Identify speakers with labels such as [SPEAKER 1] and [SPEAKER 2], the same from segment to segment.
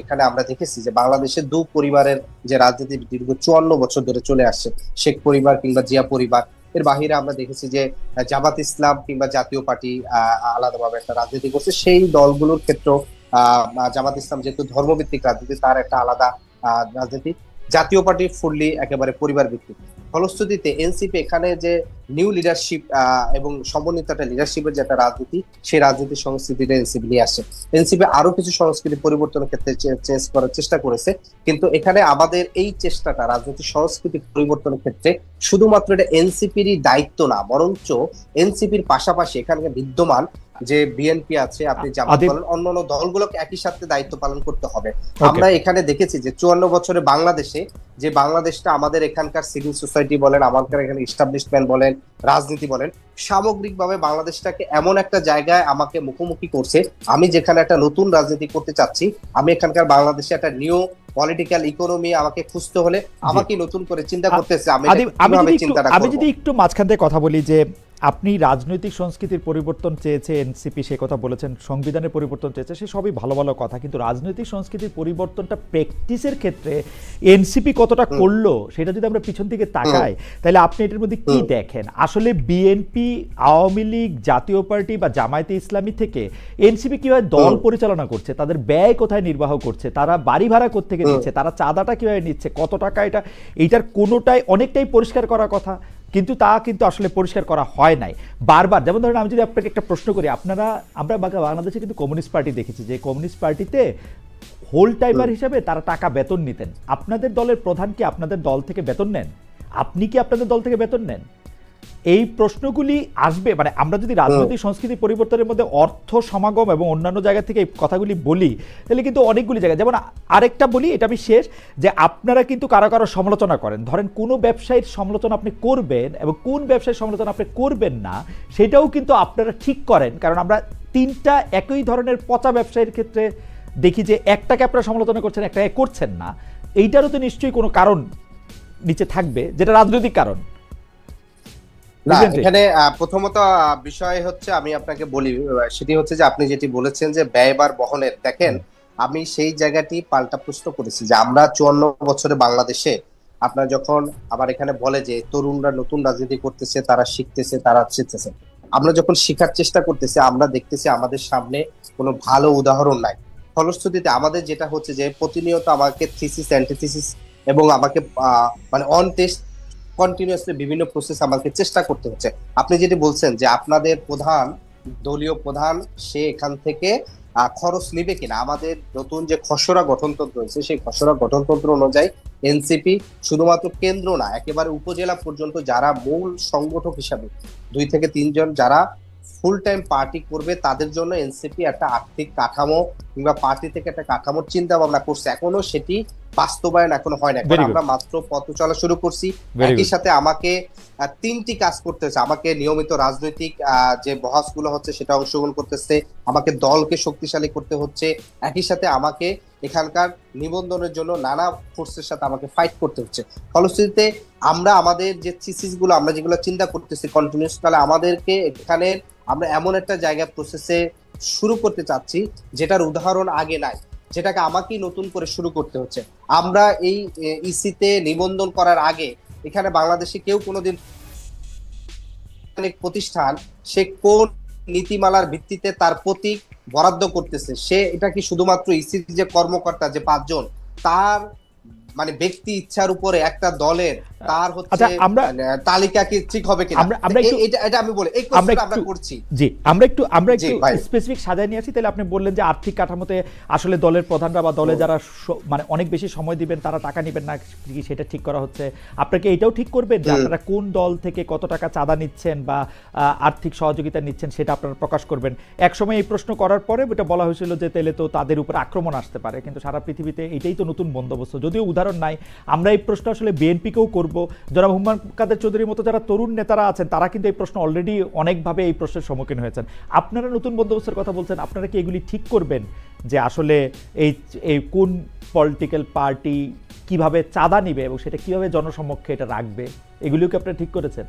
[SPEAKER 1] এখানে আমরা দেখেছি যে বাংলাদেশের দু পরিবারের যে রাজনীতি দীর্ঘ 54 বছর ধরে চলে আসছে, শেখ পরিবার কিংবা জিয়া পরিবার। এর বাহিরে আমরা দেখেছি যে জামাত ইসলাম কিংবা জাতীয় পার্টি আলাদাভাবে একটা রাজনীতি করছে। সেই দলগুলোর ক্ষেত্রে জামাত ইসলাম যেহেতু ধর্মভিত্তিক রাজনীতি, তার একটা আলাদা রাজনীতি। জাতীয় পার্টি ফুললি একেবারে পরিবার ভিত্তিক। ফলশ্রুতিতে এনসিপি এখানে যে নিউ লিডারশিপ এবং সমন্বিত একটা লিডারশিপের যে একটা রাজনীতি, সেই রাজনীতি সংস্কৃতিটা এনসিপি নিয়ে আসে। এনসিপি আরো কিছু সংস্কৃতি পরিবর্তনের ক্ষেত্রে চেঞ্জ করার চেষ্টা করেছে, কিন্তু এখানে আমাদের এই চেষ্টাটা রাজনৈতিক সংস্কৃতি পরিবর্তনের ক্ষেত্রে শুধুমাত্র এটা এনসিপিরই দায়িত্ব না, বরঞ্চ এনসিপির পাশাপাশি এখানে বিদ্যমান যে বিএনপি আছে, আপনি জামাত বলেন, অন্যান্য দলগুলোকে একই সাথে দায়িত্ব পালন করতে হবে। আমরা এখানে দেখেছি যে 54 বছরে বাংলাদেশে যে বাংলাদেশটা আমাদের এখানকার সিভিল সোসাইটি বলেন, আমাদের এখানে এস্টাবলিশমেন্ট বলেন, রাজনীতি বলেন, সামগ্রিকভাবে বাংলাদেশটাকে এমন একটা জায়গায় আমাকে মুখোমুখি করছে। আমি যেখানে একটা নতুন রাজনীতি করতে চাচ্ছি, আমি এখানকার বাংলাদেশে একটা নিউ পলিটিক্যাল ইকোনমি আমাকে খুঁজতে হলে আমাকে নতুন করে চিন্তা করতেছে
[SPEAKER 2] আমি যদি একটু মাঝখান থেকে কথা বলি যে আপনি রাজনৈতিক সংস্কৃতির পরিবর্তন চেয়েছে এনসিপি, সে কথা বলেছেন, সংবিধানের পরিবর্তন চেয়েছে, সে সবই ভালো ভালো কথা, কিন্তু রাজনৈতিক সংস্কৃতির পরিবর্তনটা প্র্যাকটিসের ক্ষেত্রে এনসিপি কতটা করলো সেটা যদি আমরা পিছন দিকে তাকাই, তাহলে আপনি এটার মধ্যে কি দেখেন? আসলে বিএনপি, আওয়ামী লীগ, জাতীয় পার্টি বা জামায়াতে ইসলামী থেকে এনসিপি কিভাবে দল পরিচালনা করছে, তাদের ব্যয় কোথায় নির্বাহ করছে, তারা বাড়ি ভাড়া কোত্থেকে নিচ্ছে, তারা চাঁদাটা কিভাবে নিচ্ছে, কত টাকা, এইটার কোনোটাই অনেকটাই পরিষ্কার করার কথা, কিন্তু তা কিন্তু আসলে পরিষ্কার করা হয় নাই। বারবার, যেমন ধরেন আমি যদি আপনাকে একটা প্রশ্ন করি, আমরা বাংলাদেশে কিন্তু কমিউনিস্ট পার্টি দেখেছি, যে কমিউনিস্ট পার্টিতে হোল টাইমার হিসেবে তারা টাকা বেতন নিতেন। আপনাদের দলের প্রধান কি আপনাদের দল থেকে বেতন নেন? আপনি কি আপনাদের দল থেকে বেতন নেন? এই প্রশ্নগুলি আসবে। মানে আমরা যদি রাজনৈতিক সংস্কৃতি পরিবর্তনের মধ্যে অর্থ সমাগম এবং অন্যান্য জায়গা থেকে এই কথাগুলি বলি, তাহলে কিন্তু অনেকগুলি জায়গায়, যেমন আরেকটা বলি, এটা আমি শেষ, যে আপনারা কিন্তু কারো কারো সমালোচনা করেন। ধরেন কোনো ব্যবসায়ীর সমালোচনা আপনি করবেন এবং কোন ব্যবসায়ীর সমালোচনা আপনি করবেন না, সেটাও কিন্তু আপনারা ঠিক করেন। কারণ আমরা তিনটা একই ধরনের পচা ব্যবসায়ীর ক্ষেত্রে দেখি যে একটাকে আপনারা সমালোচনা করছেন, একটাকে করছেন না। এইটারও তো নিশ্চয়ই কোনো কারণ নিচে থাকবে, যেটা রাজনৈতিক কারণ।
[SPEAKER 1] না, এখানে প্রথমত বিষয় হচ্ছে, আমি আপনাকে বলি, সেটি হচ্ছে যে আপনি যেটি বলেছেন যে ব্যয়ভার বহনের, দেখেন আমি সেই জায়গাটি পাল্টা প্রশ্ন করেছি যে আমরা 54 বছরে বাংলাদেশে, আপনার যখন আবার এখানে বলে যে তরুণরা নতুন রাজনীতি করতেছে, তারা শিখতেছে, তারা শিখতেছে, আমরা যখন শিখার চেষ্টা করতেছি, আমরা দেখতেছি আমাদের সামনে কোনো ভালো উদাহরণ নাই। ফলশ্রুতিতে আমাদের যেটা হচ্ছে যে প্রতিনিয়ত আমাকে থিসিস, অ্যান্টিথিসিস এবং আমাকে মানে অন টেস্ট কন্টিনিউয়াসলি বিভিন্ন প্রসেস আমাকে চেষ্টা করতে হচ্ছে। আপনি যেটি বলছেন যে আপনাদের প্রধান, দলীয় প্রধান, সে এখান থেকে খরচ নিবে কিনা, আমাদের নতুন যে খসড়া গঠনতন্ত্র হয়েছে, সেই খসড়া গঠনতন্ত্র অনুযায়ী এনসিপি শুধুমাত্র কেন্দ্র না, একেবারে উপজেলা পর্যন্ত যারা মূল সংগঠক হিসাবে 2 থেকে 3 জন যারা ফুল টাইম পার্টি করবে, তাদের জন্য এনসিপি একটা আর্থিক কাঠামো কিংবা পার্টি থেকে একটা কাঠামোর চিন্তা ভাবনা করছে। এখনো সেটি বাস্তবায়ন এখনো হয় না, আমরা মাত্র পথ চলা শুরু করছি। একই সাথে আমাকে 3টি কাজ করতে হচ্ছে। আমাকে নিয়মিত রাজনৈতিক যে বহাসগুলো হচ্ছে সেটা অংশগ্রহণ করতেছে, আমাকে দলকে শক্তিশালী করতে হচ্ছে, একই সাথে আমাকে এখানকার নিবন্ধনের জন্য নানা ফোর্সের সাথে আমাকে ফাইট করতে হচ্ছে। ফলশ্রুতিতে আমরা আমাদের যে থিসিস গুলো, আমরা যেগুলো চিন্তা করতেছি কন্টিনিউস, তাহলে আমাদেরকে এখানে আমরা এমন একটা জায়গা প্রসেসে শুরু করতে চাচ্ছি যেটার উদাহরণ আগে নাই, যেটাকে আমাকেই নতুন করে শুরু করতে হচ্ছে। আমরা এই ইসিতে নিবন্ধন করার আগে এখানে বাংলাদেশে কেউ কোনোদিন প্রতিষ্ঠান সে কোন নীতিমালার ভিত্তিতে তার প্রতীক বরাদ্দ করতেছে, সে এটা কি শুধুমাত্র ইসির যে কর্মকর্তা যে 5 জন, তার মানে ব্যক্তি ইচ্ছার উপরে একটা দলের তার হচ্ছে তালিকা কি ঠিক হবে কিনা, এটা আমি বলি এই কোশ্চেনটা আমরা করছি।
[SPEAKER 2] জি, আমরা একটু স্পেসিফিক সাজায় নিয়ে আসি। তাহলে আপনি বললেন যে আর্থিক কাঠামোতে আসলে দলের প্রধানরা বা দলে যারা মানে অনেক বেশি সময় দিবেন, তারা টাকা নেবেন না, সেটা ঠিক করা হচ্ছে। আপনাকে এটাও ঠিক করবেন যে আপনারা কোন দল থেকে কত টাকা চাঁদা নিচ্ছেন বা আর্থিক সহযোগিতা নিচ্ছেন, সেটা আপনারা প্রকাশ করবেন। একসময় এই প্রশ্ন করার পরে এটা বলা হয়েছিল যে তাহলে তো তাদের উপর আক্রমণ আসতে পারে, কিন্তু সারা পৃথিবীতে এটাই তো নতুন বন্দোবস্ত, যদিও উদাহরণ নাই। আমরা এই প্রশ্ন আসলে বিএনপিকেও করব। জনাব হুমায়ুন কাদের চৌধুরীর মতো যারা তরুণ নেতারা আছেন, তারা কিন্তু এই প্রশ্ন অলরেডি অনেকভাবে এই প্রশ্নের সম্মুখীন হয়েছেন। আপনারা নতুন বন্দোবস্তের কথা বলছেন, আপনারা কি এগুলি ঠিক করবেন যে আসলে এই কোন পলিটিক্যাল পার্টি কিভাবে চাঁদা নিবে এবং সেটা কিভাবে জনসমক্ষে এটা রাখবে, এগুলিও কি আপনারা ঠিক করেছেন?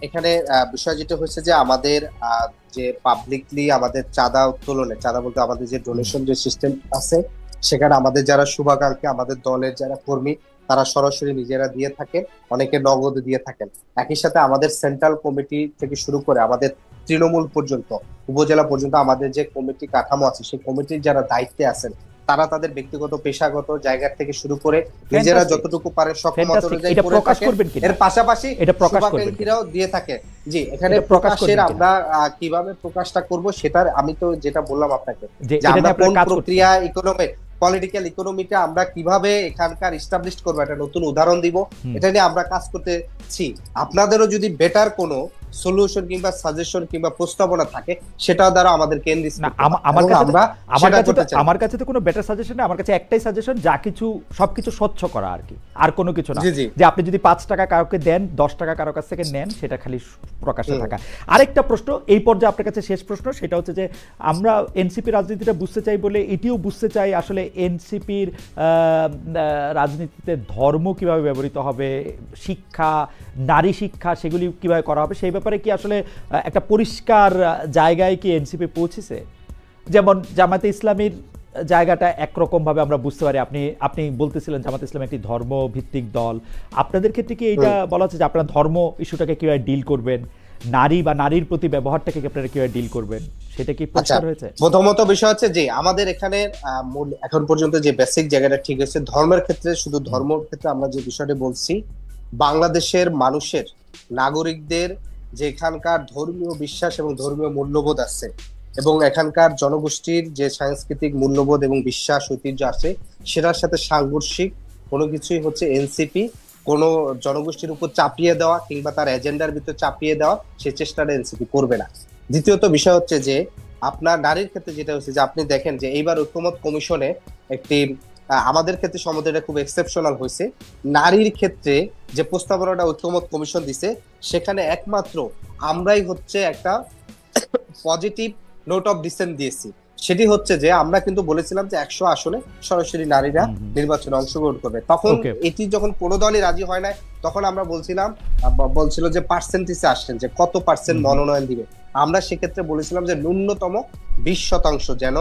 [SPEAKER 1] এখানে বিষয় যেটা হচ্ছে যে আমাদের যে পাবলিকলি আমাদের চাঁদা উত্তোলনে, চাঁদা বলতে আমাদের যে ডোনেশন যে সিস্টেম আছে, সেখানে আমাদের যারা শুভাকাঙ্ক্ষী, আমাদের দলের যারা কর্মী, তারা সরাসরি নিজেরা দিয়ে থাকেন, অনেকে নগদ দিয়ে থাকেন। একই সাথে আমাদের সেন্ট্রাল কমিটি থেকে শুরু করে আমাদের তৃণমূল পর্যন্ত, উপজেলা পর্যন্ত আমাদের যে কমিটি কাঠামো আছে, সেই কমিটির যারা দায়িত্বে আছেন, তারা তাদের ব্যক্তিগত পেশাগত জায়গা থেকে শুরু করে নিজেরা যতটুকু পারে সক্ষমতা অনুযায়ী করে থাকেন। এর পাশাপাশি শুভাকাঙ্ক্ষীরাও দিয়ে থাকে। জি, এখানে প্রকাশের আমরা কিভাবে প্রকাশটা করব সেটার আমি তো যেটা বললাম আপনাকে, যে আমরা কোন প্রক্রিয়া ইকোনমি, পলিটিক্যাল ইকোনমিটা আমরা কিভাবে এখানকার এস্টাবলিশ করবো, একটা নতুন উদাহরণ দিব, এটা নিয়ে আমরা কাজ করতেছি। আপনাদেরও যদি বেটার কোনো সলিউশন কিংবা সাজেশন কিংবা প্রস্তাবনা থাকে, সেটাও দ্বারা আমাদেরকে
[SPEAKER 2] আমার কাছে তো কোনো বেটার সাজেশন না, আমার কাছে একটাই সাজেশন, যা কিছু সবকিছু স্বচ্ছ করা আর কি, আর কোনো কিছু না। যে আপনি যদি 5 টাকা কাউকে দেন, 10 টাকা কারো কাছ থেকে নেন, সেটা খালি প্রকাশ্যে থাকা। আরেকটা প্রশ্ন এই পর্যায়ে আপনার কাছে, শেষ প্রশ্ন, সেটা হচ্ছে যে আমরা এনসিপি রাজনীতিটা বুঝতে চাই বলে এটিও বুঝতে চাই আসলে এনসিপির রাজনীতিতে ধর্ম কিভাবে ব্যবহৃত হবে, শিক্ষা, নারী শিক্ষা, সেগুলি কিভাবে করা হবে, সেই ব্যাপারে কি আসলে একটা পরিষ্কার জায়গায় কি এনসিপি পৌঁছেছে? যেমন জামায়াতে ইসলামীর জায়গাটা একরকম ভাবে আমরা বুঝতে পারি, আপনি বলতেছিলেন জামায়াতে ইসলাম একটি ধর্ম ভিত্তিক দল, আপনাদের ক্ষেত্রে কি এইটা বলা হচ্ছে যে আপনারা ধর্ম ইস্যুটাকে কিভাবে ডিল করবেন, নারী বা নারীর প্রতি ব্যবহারটাকে আপনারা কিভাবে ডিল করবেন, সেটা কি পরিষ্কার হয়েছে?
[SPEAKER 1] প্রথমত বিষয় হচ্ছে যে আমাদের এখানে এখন পর্যন্ত যে বেসিক জায়গাটা ঠিক আছে, ধর্মের ক্ষেত্রে, শুধু ধর্মের ক্ষেত্রে আমরা যে বিষয়টা বলছি, বাংলাদেশের মানুষের, নাগরিকদের যে এখানকার ধর্মীয় বিশ্বাস এবং ধর্মীয় মূল্যবোধ আছে, এবং এখানকার জনগোষ্ঠীর যে সাংস্কৃতিক মূল্যবোধ এবং বিশ্বাস ঐতিহ্য আছে, সেটার সাথে সাংঘর্ষিক কোনো কিছুই হচ্ছে এনসিপি কোনো জনগোষ্ঠীর উপর চাপিয়ে দেওয়া কিংবা তার এজেন্ডার ভিতরে চাপিয়ে দেওয়া, সেই চেষ্টাটা এনসিপি করবে না। দ্বিতীয়ত বিষয় হচ্ছে যে আপনার নারীর ক্ষেত্রে যেটা হচ্ছে যে আপনি দেখেন যে এইবার ঐক্যমত কমিশনে একটি, আমাদের ক্ষেত্রে সম্বন্ধে এটা খুব এক্সেপশনাল হয়েছে, নারীর ক্ষেত্রে যে প্রস্তাবনাটা ঐক্যমত কমিশন দিছে, সেখানে একমাত্র আমরাই হচ্ছে একটা পজিটিভ নোট অফ ডিসেন্ট দিয়েছি। সেটি হচ্ছে যে আমরা কিন্তু বলেছিলাম যে 100 আসনে সরাসরি নারীরা নির্বাচনে অংশগ্রহণ করবে। তখন এটি যখন কোনো দলই রাজি হয় না, তখন আমরা বলছিল যে পার্সেন্টেজে আসছেন যে কত পার্সেন্ট মনোনয়ন দিবে। আমরা সেক্ষেত্রে বলেছিলাম যে ন্যূনতম 20% যেন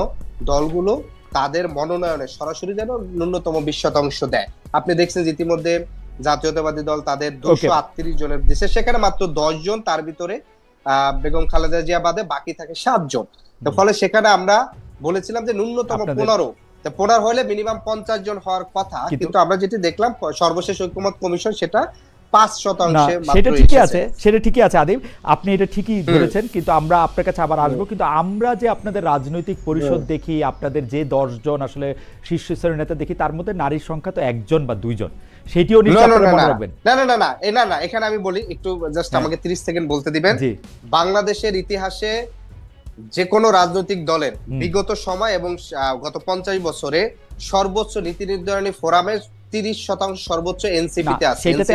[SPEAKER 1] দলগুলো তাদের মনোনয়নে সরাসরি যেন ন্যূনতম 20% দেয়। আপনি দেখছেন যে ইতিমধ্যে জাতীয়তাবাদী দল তাদের 238 জনের দিচ্ছে, সেখানে মাত্র 10 জন, তার ভিতরে বেগম খালেদা জিয়া বাদে বাকি থাকে 7 জন। তো ফলে সেখানে আমরা বলেছিলাম যে ন্যূনতম 15 হলে মিনিমাম 50 জন হওয়ার কথা, কিন্তু আমরা যেটি দেখলাম সর্বশেষ ঐক্যমত কমিশন সেটা 5%।
[SPEAKER 2] সেটা ঠিকই আছে, সেটা ঠিকই আছে আদিব, আপনি এটা ঠিকই ধরেছেন, কিন্তু আমরা আপনার কাছে আবার আসবো। কিন্তু আমরা যে আপনাদের রাজনৈতিক পরিষদ দেখি, আপনাদের যে 10 জন আসলে শীর্ষস্তরের নেতা দেখি, তার মধ্যে নারীর সংখ্যা তো 1 জন বা 2 জন, সেটিও নিশ্চয়ই আপনারা মনে রাখবেন।
[SPEAKER 1] না, এখানে আমি বলি, একটু জাস্ট আমাকে 30 সেকেন্ড বলতে দিবেন। বাংলাদেশের ইতিহাসে যে কোনো রাজনৈতিক দলের বিগত সময় এবং গত 50 বছরে সর্বোচ্চ নীতি নির্ধারণী ফোরামের 30% সর্বোচ্চ এনসিপিতে আছে।
[SPEAKER 2] সেটাতে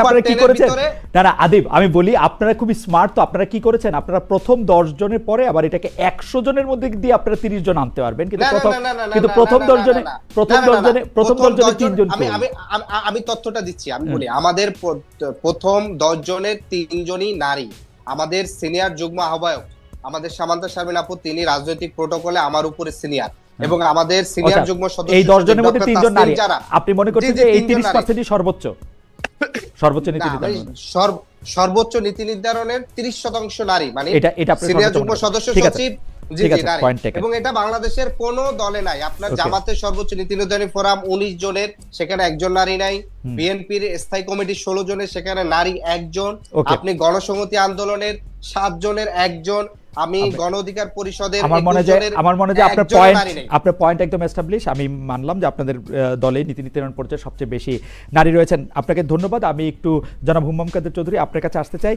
[SPEAKER 2] আপনারা কি করেছেন? না আদিব, আমি বলি আপনারা খুবই স্মার্ট। তো আপনারা কি করেছেন? আপনারা প্রথম 10 জনের পরে আবার এটাকে 100 জনের মধ্যে দিয়ে আপনারা 30 জন আনতে পারবেন, কিন্তু প্রথম 10 জনে 3 জন।
[SPEAKER 1] আমি তথ্যটা দিচ্ছি, আমি বলি আমাদের প্রথম 10 জনের 3 জনই নারী। আমাদের সিনিয়র যুগ্ম আহ্বায়ক আমাদের সামান্তা শারমিন আপু, তিনি রাজনৈতিক প্রোটোকলে আমার উপরে সিনিয়র, এবং আমাদের সিনিয়র যুগ্ম সদস্য
[SPEAKER 2] এই 10 জনের মধ্যে 3 জন নারী। আপনি মনে করছেন যে এই 30%ই সর্বোচ্চ নীতি নির্ধারণ,
[SPEAKER 1] সর্বোচ্চ নীতি নির্ধারণের 30% নারী, মানে এটা সিনিয়র যুগ্ম সদস্য সচিব, এবং এটা বাংলাদেশের কোন দলে নাই। আপনার জামাতের সর্বোচ্চ নীতি নির্ধারণী ফোরাম 19 জনের, সেখানে 1 জন নারী নাই। বিএনপির স্থায়ী কমিটি 16 জনের, সেখানে নারী 1 জন। আপনি গণসংহতি আন্দোলনের 7 জনের 1 জন। আমি গণ অধিকার পরিষদের
[SPEAKER 2] আমার মনে হয় আপনার পয়েন্ট একদম এস্টাবলিশ। আমি মানলাম যে আপনাদের দলে নীতি নির্ধারণ পর্যায়ে সবচেয়ে বেশি নারী রয়েছেন। আপনাকে ধন্যবাদ। আমি একটু জনাব হুম্মাম কাদের চৌধুরী আপনার কাছে আসতে চাই।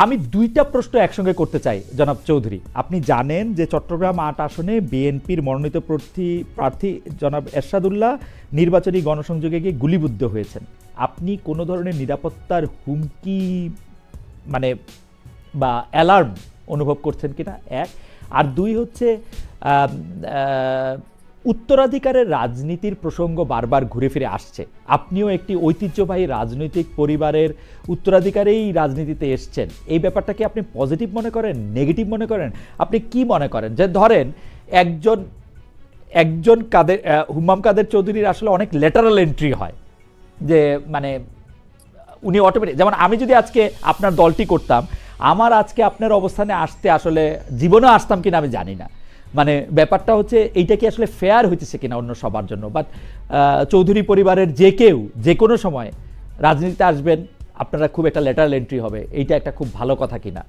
[SPEAKER 2] আমি 2টা প্রশ্ন একসঙ্গে করতে চাই জনাব চৌধুরী। আপনি জানেন যে চট্টগ্রাম 8 আসনে বিএনপির মনোনীত প্রার্থী জনাব এরশাদুল্লাহ নির্বাচনী গণসংযোগে গিয়ে গুলিবিদ্ধ হয়েছেন। আপনি কোনো ধরনের নিরাপত্তার হুমকি মানে বা অ্যালার্ম অনুভব করছেন কিনা, 1। আর 2 হচ্ছে উত্তরাধিকারের রাজনীতির প্রসঙ্গ বারবার ঘুরে ফিরে আসছে। আপনিও একটি ঐতিহ্যবাহী রাজনৈতিক পরিবারের উত্তরাধিকারেই রাজনীতিতে এসছেন। এই ব্যাপারটাকে আপনি পজিটিভ মনে করেন, নেগেটিভ মনে করেন? আপনি কি মনে করেন যে ধরেন একজন একজন হুম্মাম কাদের চৌধুরীর আসলে অনেক লেটারাল এন্ট্রি হয়, যে মানে উনি অটোমেটিক, যেমন আমি যদি আজকে আপনার দলটি করতাম, আমার আজকে আপনার অবস্থানে আসতে আসলে জীবনেও আসতাম কিনা আমি জানি না। মানে ব্যাপারটা হচ্ছে এইটা কি আসলে ফেয়ার হইতেছে কিনা অন্য সবার জন্য। বাট চৌধুরী পরিবারের যে কেউ যে কোনো সময় রাজনীতিতে আসবেন, আপনারা খুব একটা লেটারাল এন্ট্রি হবে, এইটা একটা খুব ভালো কথা কিনা,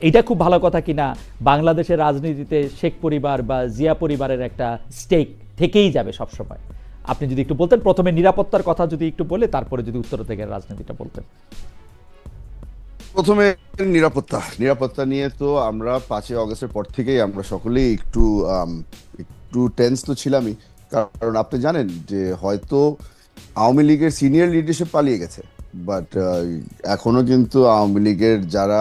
[SPEAKER 2] এইটা খুব ভালো কথা কিনা। বাংলাদেশের রাজনীতিতে শেখ পরিবার বা জিয়া পরিবারের একটা স্টেক থেকেই যাবে সবসময়। আপনি যদি একটু বলতেন প্রথমে নিরাপত্তার কথা যদি একটু বলে, তারপরে যদি উত্তর থেকে রাজনীতিটা বলতেন।
[SPEAKER 3] প্রথমে নিরাপত্তা নিয়ে তো আমরা 5ই অগস্টের পর থেকেই আমরা সকলেই একটু টেন্স তো ছিলামই, কারণ আপনি জানেন যে হয়তো আওয়ামী লীগের সিনিয়র লিডারশিপ পালিয়ে গেছে, বাট এখনো কিন্তু আওয়ামী লীগের যারা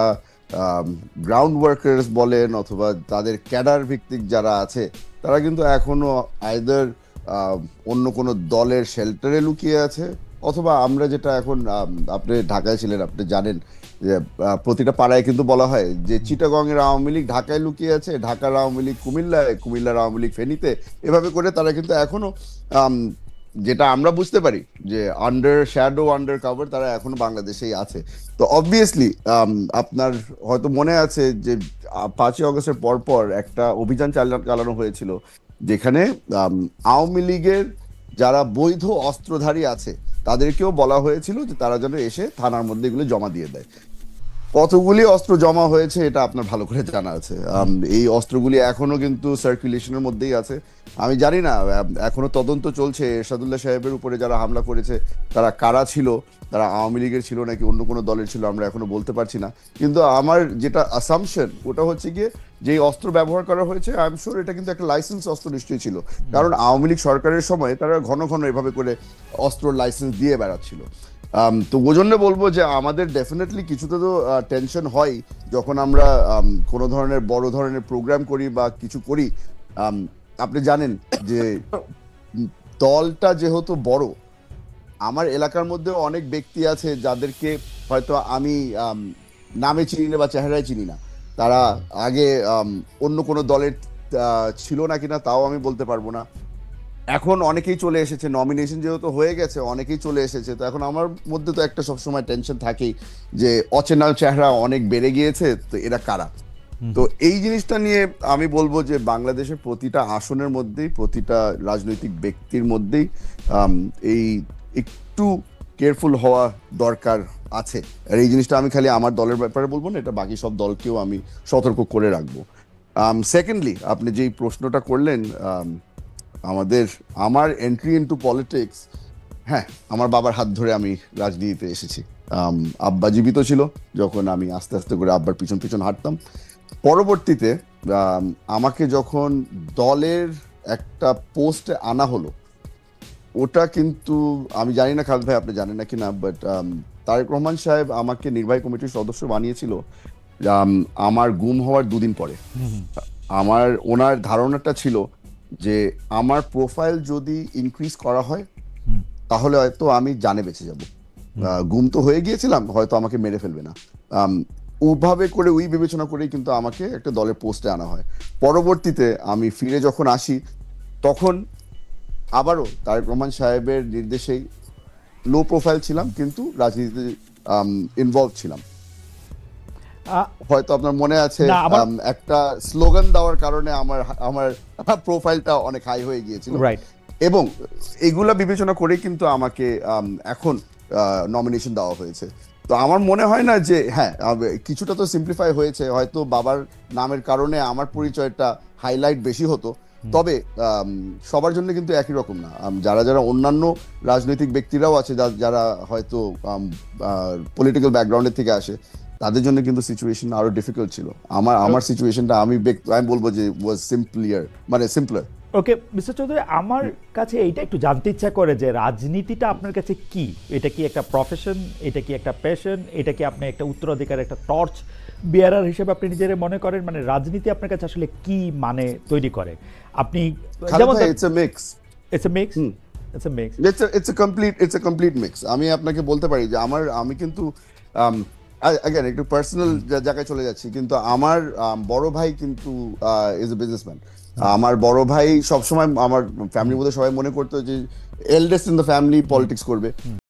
[SPEAKER 3] গ্রাউন্ড ওয়ার্কার্স বলেন অথবা তাদের ক্যাডার ভিত্তিক যারা আছে, তারা কিন্তু এখনো আইদার অন্য কোনো দলের শেল্টারে লুকিয়ে আছে, অথবা আমরা যেটা এখন, আপনি ঢাকায় ছিলেন, আপনি জানেন যে প্রতিটা পাড়ায় কিন্তু বলা হয় যে চিটাগং এর আওয়ামী লীগ ঢাকায় লুকিয়ে আছে, ঢাকার আওয়ামী লীগ কুমিল্লায়, কুমিল্লার আওয়ামী লীগ ফেনীতে, এভাবে করে তারা কিন্তু এখনো যেটা আমরা বুঝতে পারি যে আন্ডার কভার তারা এখনো বাংলাদেশেই আছে। তো অবভিয়াসলি আপনার হয়তো মনে আছে যে 5ই অগস্টের পর একটা অভিযান চালানো হয়েছিল, যেখানে আওয়ামী লীগের যারা বৈধ অস্ত্রধারী আছে তাদেরকেও বলা হয়েছিল যে তারা যেন এসে থানার মধ্যে এগুলো জমা দিয়ে দেয়। কতগুলি অস্ত্র জমা হয়েছে এটা আপনার ভালো করে জানা আছে। এই অস্ত্রগুলি এখনো কিন্তু সার্কুলেশনের মধ্যেই আছে। আমি জানি না, এখনো তদন্ত চলছে এরশাদুল্লাহ সাহেবের উপরে যারা হামলা করেছে তারা কারা ছিল, তারা আওয়ামী লীগের ছিল নাকি অন্য কোনো দলের ছিল, আমরা এখনো বলতে পারছি না। কিন্তু আমার যেটা অ্যাসাম্পশন ওটা হচ্ছে গিয়ে যে অস্ত্র ব্যবহার করা হয়েছে, আই এম শিওর এটা কিন্তু একটা লাইসেন্স অস্ত্র নিশ্চয়ই ছিল, কারণ আওয়ামী লীগ সরকারের সময় তারা ঘন ঘন এভাবে করে অস্ত্র লাইসেন্স দিয়ে বেড়াচ্ছিল। তো ওই জন্য বলবো যে আমাদের ডেফিনেটলি কিছুটা তো টেনশন হয় যখন আমরা কোনো ধরনের বড় ধরনের প্রোগ্রাম করি বা কিছু করি। আপনি জানেন যে দলটা যেহেতু বড়, আমার এলাকার মধ্যে অনেক ব্যক্তি আছে যাদেরকে হয়তো আমি নামে চিনি না বা চেহারায় চিনি না, তারা আগে অন্য কোনো দলের ছিল না কিনা তাও আমি বলতে পারবো না। এখন অনেকেই চলে এসেছে, নমিনেশন যেহেতু হয়ে গেছে অনেকেই চলে এসেছে, তো এখন আমার মধ্যে তো একটা সবসময় টেনশন থাকেই যে অচেনা চেহারা অনেক বেড়ে গিয়েছে, তো এরা কারা। তো এই জিনিসটা নিয়ে আমি বলবো যে বাংলাদেশের প্রতিটা আসনের মধ্যেই, প্রতিটা রাজনৈতিক ব্যক্তির মধ্যেই এই একটু কেয়ারফুল হওয়া দরকার আছে। আর এই জিনিসটা আমি খালি আমার দলের ব্যাপারে বলবো না, এটা বাকি সব দলকেও আমি সতর্ক করে রাখবো। সেকেন্ডলি, আপনি যেই প্রশ্নটা করলেন আমার এন্ট্রি ইনটু পলিটিক্স, হ্যাঁ, আমার বাবার হাত ধরে আমি রাজনীতিতে এসেছি। আব্বা জীবিত ছিল যখন আমি আস্তে আস্তে করে আব্বার পিছন পিছন হাঁটতাম। পরবর্তীতে আমাকে যখন দলের একটা পোস্টে আনা হলো, ওটা কিন্তু আমি জানি না খালেদ ভাই আপনি জানেন না কিনা, বাট তারেক রহমান সাহেব আমাকে নির্বাহী কমিটির সদস্য বানিয়েছিল আমার গুম হওয়ার 2 দিন পরে। ওনার ধারণাটা ছিল যে আমার প্রোফাইল যদি ইনক্রিজ করা হয় তাহলে হয়তো আমি জানে বেঁচে যাব, গুম তো হয়ে গিয়েছিলাম, হয়তো আমাকে মেরে ফেলবে না। ওভাবে করে ওই বিবেচনা করেই কিন্তু আমাকে একটা দলের পোস্টে আনা হয়। পরবর্তীতে আমি ফিরে যখন আসি তখন আবারও তারেক রহমান সাহেবের নির্দেশেই লো প্রোফাইল ছিলাম, কিন্তু রাজনীতিতে ইনভলভ ছিলাম। হয়তো আপনার মনে আছে একটা স্লোগান দেওয়ার কারণে আমার প্রোফাইলটা অনেক হাই হয়ে গিয়েছিল, এবং এগুলা বিবেচনা করে কিন্তু আমাকে এখন নমিনেশন দেওয়া হয়েছে। তো আমার মনে হয় না যে, হ্যাঁ, কিছুটা তো সিম্পলিফাই হয়েছে, হয়তো বাবার নামের কারণে আমার পরিচয়টা হাইলাইট বেশি হতো, তবে সবার জন্য কিন্তু একই রকম না। যারা যারা অন্যান্য রাজনৈতিক ব্যক্তিরাও আছে যারা হয়তো পলিটিক্যাল ব্যাকগ্রাউন্ডের থেকে আসে, তাদের জন্য কিন্তু সিচুয়েশন আরো ডিফিকাল্ট ছিল। আমার সিচুয়েশনটা আমি বলবো যে ওয়াজ সিম্পলার।
[SPEAKER 2] ওকে মিস্টার চৌধুরী, আমার কাছে এইটা একটু জানতে ইচ্ছা করে যে রাজনীতিটা আপনার কাছে কি? এটা কি একটা প্রফেশন, এটা কি একটা প্যাশন, এটা কি আপনি একটা উত্তরাধিকার, একটা টর্চ বিয়ারার হিসেবে আপনি নিজেরে মনে করেন? মানে রাজনীতি আপনার কাছে আসলে কি মানে তৈরি করে? আপনি যেমন
[SPEAKER 3] ইটস আ কমপ্লিট মিক্স। আমি আপনাকে বলতে পারি যে আমি কিন্তু again একটু পার্সোনাল জায়গায় চলে যাচ্ছি, কিন্তু আমার বড় ভাই কিন্তু ইজ এ বিজনেসম্যান। আমার বড় ভাই সবসময় আমার ফ্যামিলির মধ্যে সবাই মনে করতো যে eldest in the family politics করবে,